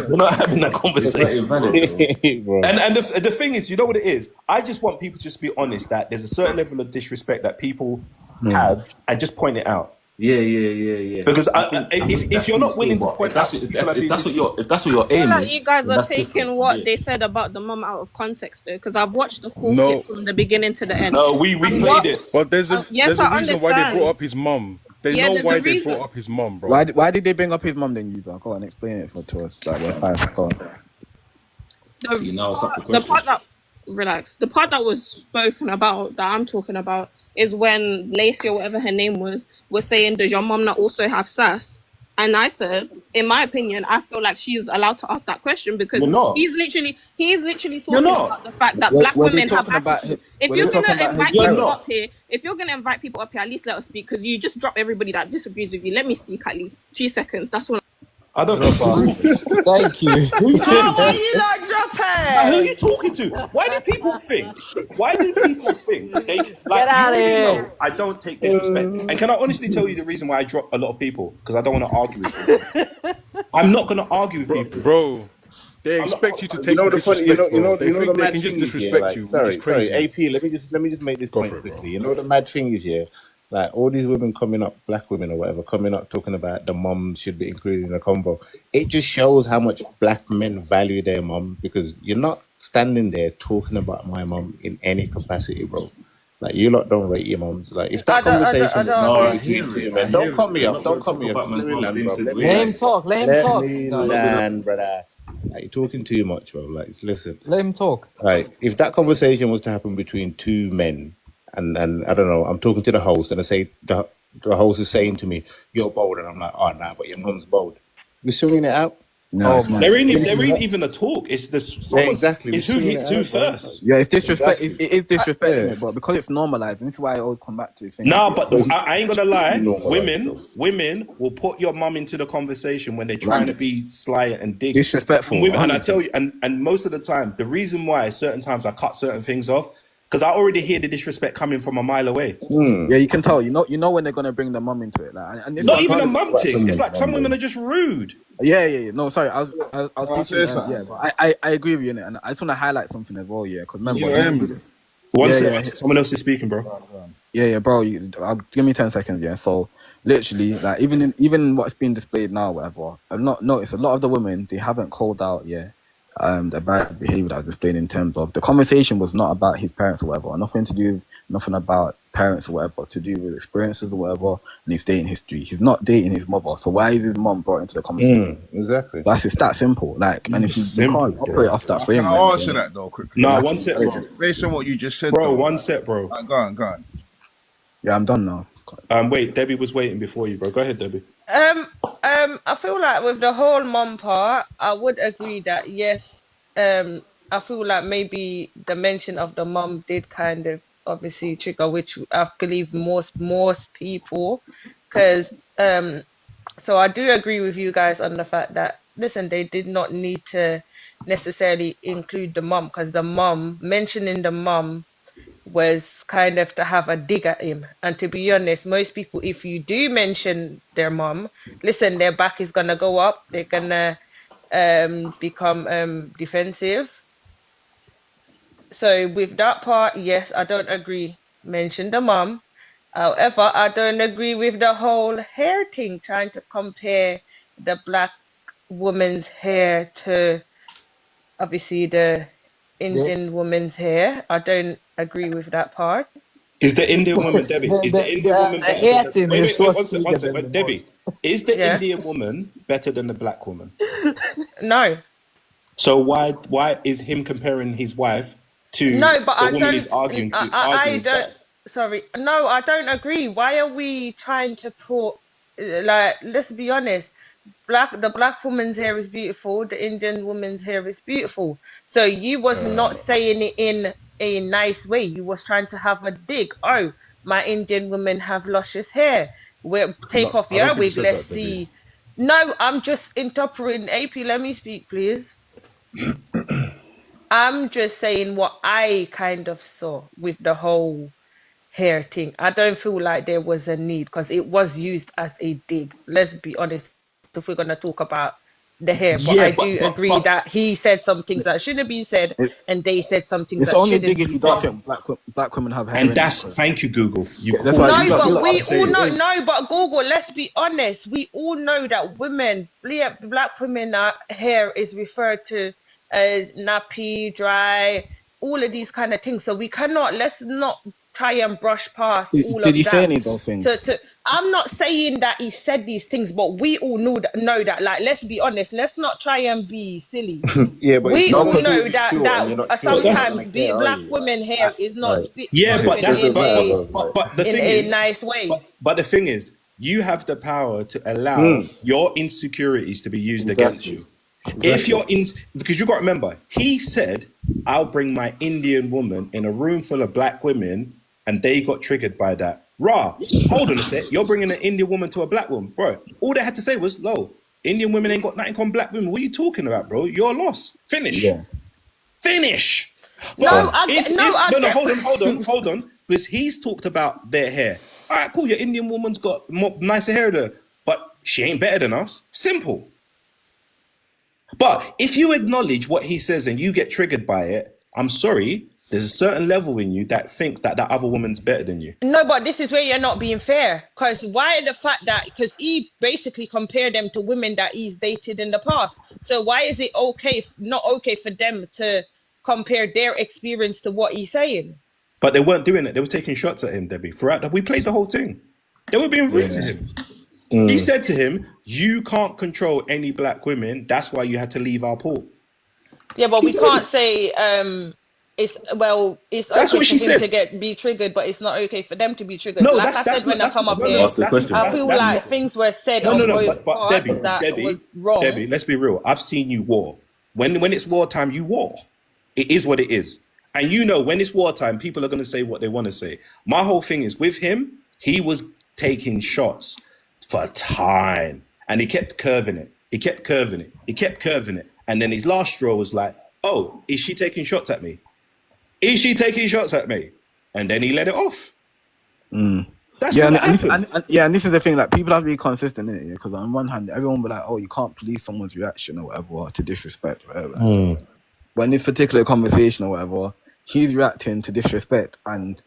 We're not having that conversation. Bro. And the thing is, you know what it is? I just want people to just be honest that there's a certain level of disrespect that people have and just point it out. Yeah. Because if you're not willing to point if that's what your aim is, you guys are taking different. what they said about the mum out of context, though, because I've watched the full clip from the beginning to the end. No, we played it. But there's a reason why they brought up his mum. They know why they brought up his mum, bro. Why did they bring up his mum then, user? Go on, explain it to us. Like, we're fine. Go on. See, now it's up for The part that the part that was spoken about, that I'm talking about, is when Lacey or whatever her name was saying, does your mom not also have sass? And I said, in my opinion, I feel like she's allowed to ask that question because he's literally talking about the fact that black women have attitude. If you're gonna invite people up here, at least let us speak, because you just drop everybody that disagrees with you. Let me speak at least 2 seconds. That's all. I don't know. Thank you. Why you not dropping? Who are you talking to? Why do people think they like? Get out of here. I don't take disrespect. And can I honestly tell you the reason why I drop a lot of people? Because I don't want to argue with people. I'm not going to argue with people, bro. They expect you to take disrespect. They think they can just disrespect you. Sorry, AP. Let me just make this point quickly. You know the mad thing is, yeah. Like all these women coming up, black women or whatever, coming up talking about the mum should be included in the combo. It just shows how much black men value their mum, because you're not standing there talking about my mum in any capacity, bro. Like you lot don't rate your mums. Like if that conversation, don't cut me off. Don't cut me off. Let him talk. Land, brother. Like you're talking too much, bro. Like listen. Let him talk. Like if that conversation was to happen between two men. And I don't know, I'm talking to the host and I say, the host is saying to me, you're bold. And I'm like, oh, nah, but your mum's bold. We're swinging it out. No, there ain't even a talk. It's this. Exactly. It's who hits who first. Yeah, it's disrespect. It is disrespect, but because it's normalized, and this is why I always come back to this thing. No, but I ain't gonna lie. Women will put your mum into the conversation when they're trying to be sly and dig. Disrespectful. And I tell you, and most of the time, the reason why certain times I cut certain things off, because I already hear the disrespect coming from a mile away. Yeah, you can tell. You know when they're gonna bring the mum into it. Like, and not even a mum thing. It's like some women are just rude. Yeah. No, sorry. I was speaking. Yeah, but I agree with you, innit? And I just want to highlight something as well. Yeah, because remember. One second. Someone else is speaking, bro. Yeah, bro. Give me 10 seconds. Yeah. So literally, like even what's being displayed now, whatever. I've not noticed a lot of the women, they haven't called out. Yeah. The bad behavior that I was displaying in terms of the conversation was not about his parents or whatever, nothing about parents or whatever, to do with experiences or whatever, and his dating history. He's not dating his mother, so why is his mom brought into the conversation? Exactly. It's that simple. Like, and if you can't operate off that framework. Can I answer that though quickly? No, one sec, bro. Based on what you just said, bro. One sec, bro. Go on. Yeah, I'm done now. Wait, Debbie was waiting before you, bro. Go ahead, Debbie. I feel like with the whole mom part, I would agree that yes, I feel like maybe the mention of the mom did kind of obviously trigger, which I believe most people, because so I do agree with you guys on the fact that listen, they did not need to necessarily include the mom, because the mom mentioning the mom was kind of to have a dig at him. And to be honest, most people, if you do mention their mom, listen, their back is gonna go up. They're gonna become defensive. So with that part, yes, I don't agree. Mention the mom. However, I don't agree with the whole hair thing, trying to compare the black woman's hair to obviously the Indian woman's hair. I don't agree with that part. Is the Indian woman, Debbie? Is the Indian woman better than wait, one second. Debbie, is the Indian woman better than the black woman? No. So why is him comparing his wife to no? But the woman he's arguing to? I don't. Sorry, no, I don't agree. Why are we trying to put like? Let's be honest. The black woman's hair is beautiful. The Indian woman's hair is beautiful. So you was not saying it in a nice way. You was trying to have a dig. Oh, my Indian women have luscious hair. Take off your wig. Let's see. No, I'm just interpreting. AP, let me speak, please. I'm just saying what I kind of saw with the whole hair thing. I don't feel like there was a need, because it was used as a dig. Let's be honest. If we're going to talk about the hair, but I do agree that he said some things that shouldn't have been said, and they said some things It's that only shouldn't dig if be you said. don't think black women have hair. And that's thank you, Google. That's why No, but we all know. it. No, but Google. Let's be honest. We all know that black women, hair is referred to as nappy, dry, all of these kind of things. So we cannot. Let's not try and brush past all of that. Did he say any of those things? I'm not saying that he said these things, but we all know that. Like, let's be honest. Let's not try and be silly. Yeah, but we all know that sometimes black women hair is not spoken in a nice way. But the thing is, you have the power to allow your insecurities to be used against you. If you're because you got to remember, he said, "I'll bring my Indian woman in a room full of black women," and they got triggered by that. Hold on a sec. You're bringing an Indian woman to a black woman, bro. All they had to say was, "Lo, Indian women ain't got nothing on black women." What are you talking about, bro? You're lost. Finish. Yeah. Finish. Hold on. Because he's talked about their hair. All right, cool. Your Indian woman's got nicer hair there, but she ain't better than us. Simple. But if you acknowledge what he says and you get triggered by it, I'm sorry, there's a certain level in you that thinks that other woman's better than you. No, but this is where you're not being fair. Because because he basically compared them to women that he's dated in the past. So why is it not okay for them to compare their experience to what he's saying? But they weren't doing it. They were taking shots at him, Debbie. We played the whole thing. They were being rude to him. He said to him, "You can't control any black women. That's why you had to leave our pool." Yeah, but we can't say it's okay for him to be triggered, but it's not okay for them to be triggered. No, I said when I come up here, I feel like things were said on both parts that was wrong. Debbie, let's be real. I've seen you war. When it's wartime, you war. It is what it is. And you know, when it's wartime, people are going to say what they want to say. My whole thing is with him, he was taking shots for time. And he kept curving it. And then his last straw was like, "Oh, is she taking shots at me? And then he let it off. That's what happened. And this is the thing, like, people have to be consistent in it, because on one hand, everyone will be like, "Oh, you can't police someone's reaction or whatever to disrespect," whatever. But in this particular conversation or whatever, he's reacting to disrespect, and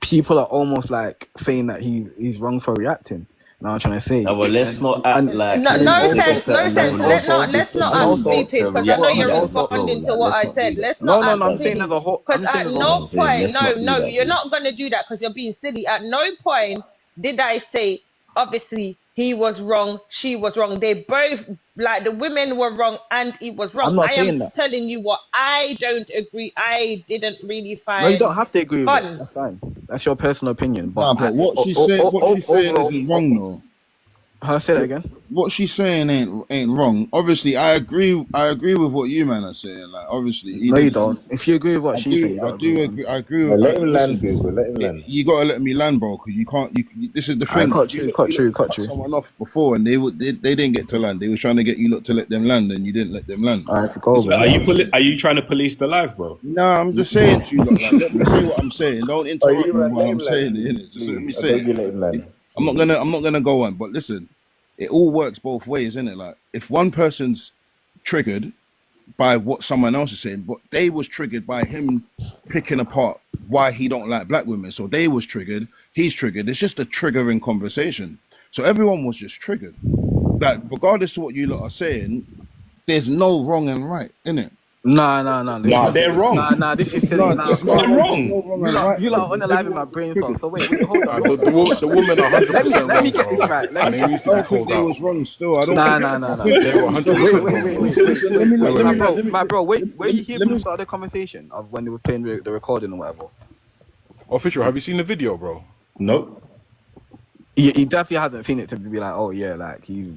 people are almost like saying that he's wrong for reacting. Now I'm trying to say. Well, let's not act like. No sense. Let's not act stupid, because I know you're responding to what I said. Let's not. No. I'm saying as a whole. Because at no point, you're not gonna do that because you're being silly. At no point did I say, obviously, he was wrong, she was wrong. They both, like, the women were wrong and he was wrong. I am telling you what I don't agree. I didn't really find. No, you don't have to agree with it. That's fine. That's your personal opinion. But what she's saying isn't wrong, though. Say that again. What she's saying ain't wrong. Obviously, I agree with what you man are saying. Like, obviously, no, you don't. If you agree with what she's saying, I agree with. Let him land, Google. Let him land. You gotta let me land, bro, because you can't. This is the thing. Cut true. Someone off before, and they didn't get to land. They were trying to get you not to let them land, and you didn't let them land. All right, go. Are you trying to police the live, bro? No, I'm just saying to you, like, let me say what I'm saying. Don't interrupt me while I'm saying it. Just let me say it. I'm not gonna go on, but listen. It all works both ways, isn't it? Like, if one person's triggered by what someone else is saying, but they was triggered by him picking apart why he don't like black women. So they was triggered, he's triggered. It's just a triggering conversation. So everyone was just triggered. Like, regardless of what you lot are saying, there's no wrong and right, innit? No. They're wrong. This is silly. They're wrong. You lot on the live in my brain song. So wait, hold on. The women are 100% Let me get this right. I think they was wrong still. I don't No. think they were 100% Wait. My bro, wait. Were you here from the start of the conversation of when they were playing the recording or whatever? Official, have you seen the video, bro? Nope. He definitely hasn't seen it to be like, oh yeah, like he.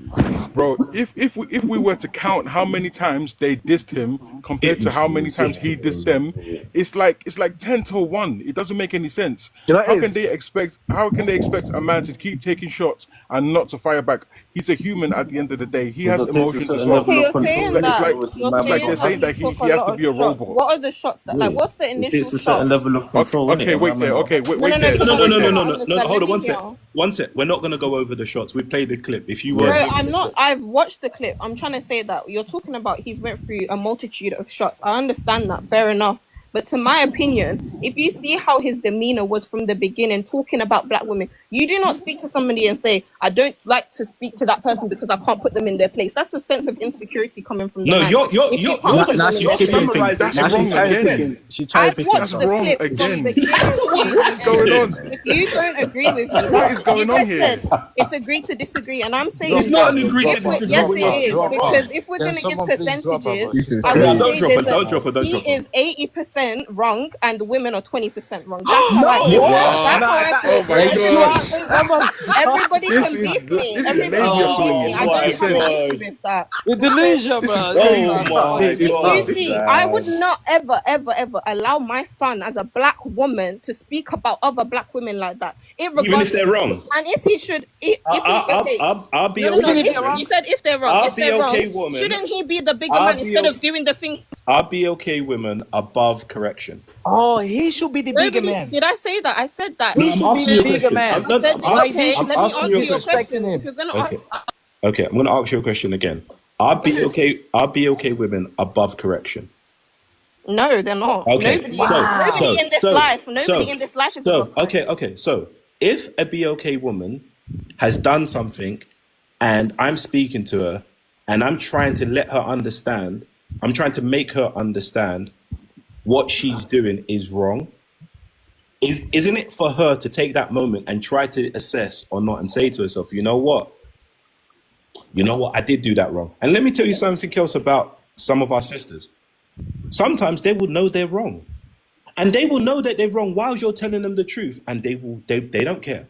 Bro, if we were to count how many times they dissed him compared to how many times he dissed them, it's like 10-1. It doesn't make any sense. How can they expect a man to keep taking shots and not to fire back? he's a human at the end of the day. He Because has it takes a emotions as certain well. level Okay, of you're saying control. that. Obviously, You're man, It's like saying they're that saying that he he took a has lot to of be a shots. robot. What are the shots that, like, Yeah. what's the It initial takes a shot? certain level of control. Okay, innit? wait there. Man, Okay, No, wait no, there. because No, I'm no, no, trying no, to no, no, no. understand. Hold Let on, me one sec. hear. One sec. We're not gonna go over the shots. We played the clip. If you No, weren't Yeah. able I'm to, not. I've watched the clip. I'm trying to say that you're talking about he's went through a multitude of shots. I understand that. Fair enough. But to my opinion, if you see how his demeanor was from the beginning, talking about black women, you do not speak to somebody and say, I don't like to speak to that person because I can't put them in their place. That's a sense of insecurity coming from the no, man. you're you're If you you're can't you're put them just in you're their place. Skipping things. summarizing That's Now wrong she's cherry again. picking. She's cherry I've picking. watched That's the wrong clip from again. beginning to What's going end. on? If you don't agree with me, What that's is you going on guys here? said it's agree to disagree, and I'm saying It's Drop not her, an bro. agree to Drop her. disagree yes, Drop with it her. your is Drop because her. if we're Can gonna give someone please drop her, bro? percentages, This She's is I No, would crazy. don't say drop her. there's a Don't drop her. Don't he drop her. is 80% wrong and the women are 20% wrong. That's how I No! feel. What? That's how I feel. Oh my Hey, she god. wants someone. Everybody This can is beef me. this is Everybody labia can beef swinging. me. I don't have 100%. an issue with that. The delusion, This is bro. crazy. Oh my If you god, see, I would man. not ever, ever, ever allow my son as a black woman to speak about other black women like that. Even if they're wrong, And if he should, if he, okay, I'll be no, no, okay. no. Even if If, they're wrong. you said if they're wrong, I'll if be they're okay, wrong, woman. shouldn't he be the bigger I'll man be instead o- of doing the thing? I'll be okay, women above correction. Oh, he should be the bigger Nobody man. did. I say that. I said that. He No, should I'm be asking the you a bigger question. man. No, I said, I'm Like, okay, you should let me asking ask you a you a question. disrespecting question. him. If you're gonna Okay, okay. I'm gonna ask you a question again. I'll be okay. I'll be okay, women above correction. no, they're not. Okay, Nobody, Wow. nobody in this life, nobody in this life is above okay, correction. okay. So if a BOK woman has done something, and I'm speaking to her, and I'm trying to let her understand, I'm trying to make her understand what she's doing is wrong. Isn't it for her to take that moment and try to assess or not, and say to herself, you know what, I did do that wrong. And let me tell you something else about some of our sisters. Sometimes they will know they're wrong, and they will know that they're wrong while you're telling them the truth, and they don't care.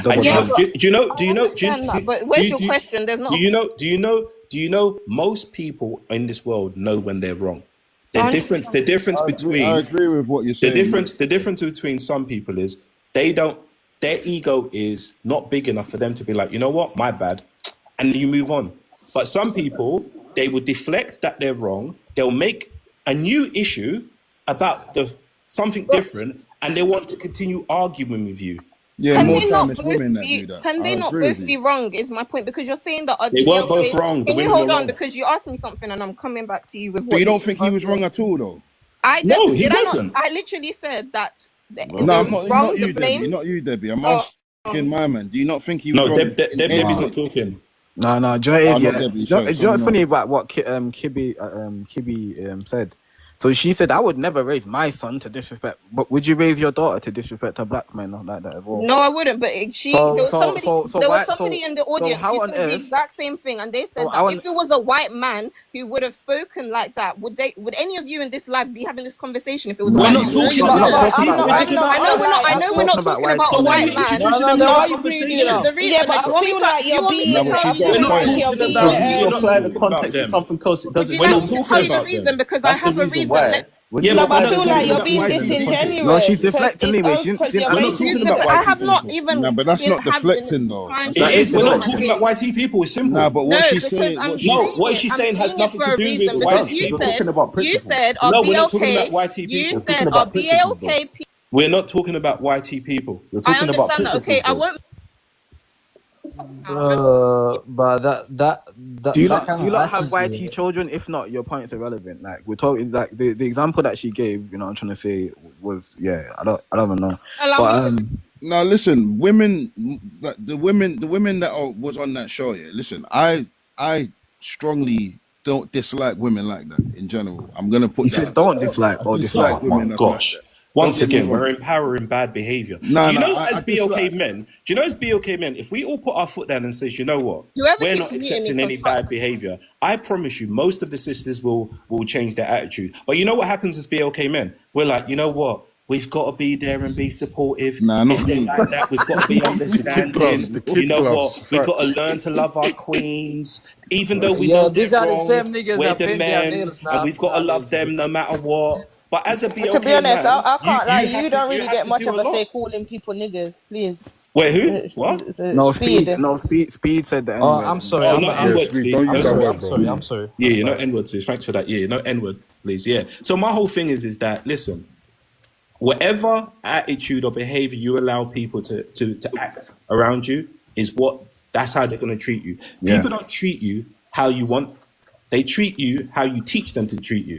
And Yeah, do you know? Do you know? Do you, understand do, that, but do where's you, your do you, question? There's not. do you know? Do you know? Do you know? Most people in this world know when they're wrong. The I difference. The difference I between agree with what you're the saying. difference between some people is they don't. Their ego is not big enough for them to be like, you know what, my bad, and you move on. But some people, they will deflect that they're wrong. They'll make a new issue about something different, and they want to continue arguing with you. Yeah, Can more they time not it's both women that be? do that. Can I they not agree both with be you. wrong? Is my point, because you're saying that They weren't both wrong. The Can you women hold were on, wrong. because you asked me something and I'm coming back to you with So what you don't think he was wrong at all, though? I No, he did. wasn't. I literally said that. No, I'm not. wrong. Not The you, blame. Debbie. Not you, Debbie. I'm Oh, asking my man. Do you not think he was No, wrong? Debbie's not talking. No, do you know what it is? Oh, not Yeah. Debbie, Do you know sorry, what's sorry, funny about what Kibby said? So she said, I would never raise my son to disrespect, but would you raise your daughter to disrespect a black man like that as well? No, I wouldn't. But there was somebody in the audience how who on said the earth? exact same thing, and they said So that how if it was a white man who would have spoken like that, would any of you in this life be having this conversation if it was a We're white not man? talking No, about you that. wouldn't. I'm not. I I know we're not talking about So a why are white you man. introducing them no, to why the you bringing it conversation? up? Yeah, but I feel like you're being. No, but I she's got feel a We're not like point. you're talking being. about Because you them. apply the About context to them. something else, it Would doesn't you We're like not me to talking tell you the about reason? them. Because That's I the have a reason reason. why. When Yeah, you No, but but we're I not feel talking like you're about being white people. disingenuous. No, she's because deflecting me, it's mate. because She- you're We're not basing. talking about I white have people. not even. No, but that's been not having deflecting, though. time That's to It is. We're not explain. talking about white people. It's simple. Nah, but what No, she's because saying, I'm what No, she's saying what it. she's I'm saying has saying it nothing for to a do reason, with It white because does. you We're people. talking about you principles. said, No, "I'll we're be not talking okay." about white people. You We're said, talking "I'll about be principles, though. okay." We're not talking about YT people. We're I talking about understand that. Okay, principles, I though. won't. But that Do you that kind do you of not have attitude. YT children? If not, your point's irrelevant. Like we're talking, like the example that she gave. You know, what I'm trying to say was, yeah. I don't even know. Allow But me to. Now listen, women, the women that was on that show. Yeah, listen, I strongly don't dislike women like that in general. I'm gonna put he that. said, don't dislike I or dislike dislike. Oh my women that's like gosh. that. Once Don't get me again, we're wrong. empowering bad behavior. No, Do you no, know, I as BOK dislike. men, if we all put our foot down and says, you know what, Whoever we're keeps not muting me accepting can any fuck. bad behavior, I promise you, most of the sisters will change their attitude. But you know what happens as BOK men? We're like, you know what? We've got to be there and be supportive. Nah, not If they me. like that, we've got to be The kid understanding. You know gloves. what? We've got to Facts. learn to love our queens, even though we Yeah, know these they're are the wrong. same niggas We're that the paint their men, nails and now. we've got to love them no matter what. But as a BOK To be honest, man, I can't lie. have You to- don't really have get to much do of a lot. say calling people niggas. Please. Wait, who? What? No, Speed. No, Speed said the N Oh, word. I'm sorry. Oh, not N-word, Speed, Speed. don't use that Sorry. word, bro. I'm sorry. Yeah, no N-word, Speed. Thanks for that. Yeah, no N-word, please. Yeah. So my whole thing is that, listen, whatever attitude or behavior you allow people to act around you that's how they're going to treat you. Yeah. People don't treat you how you want. They treat you how you teach them to treat you.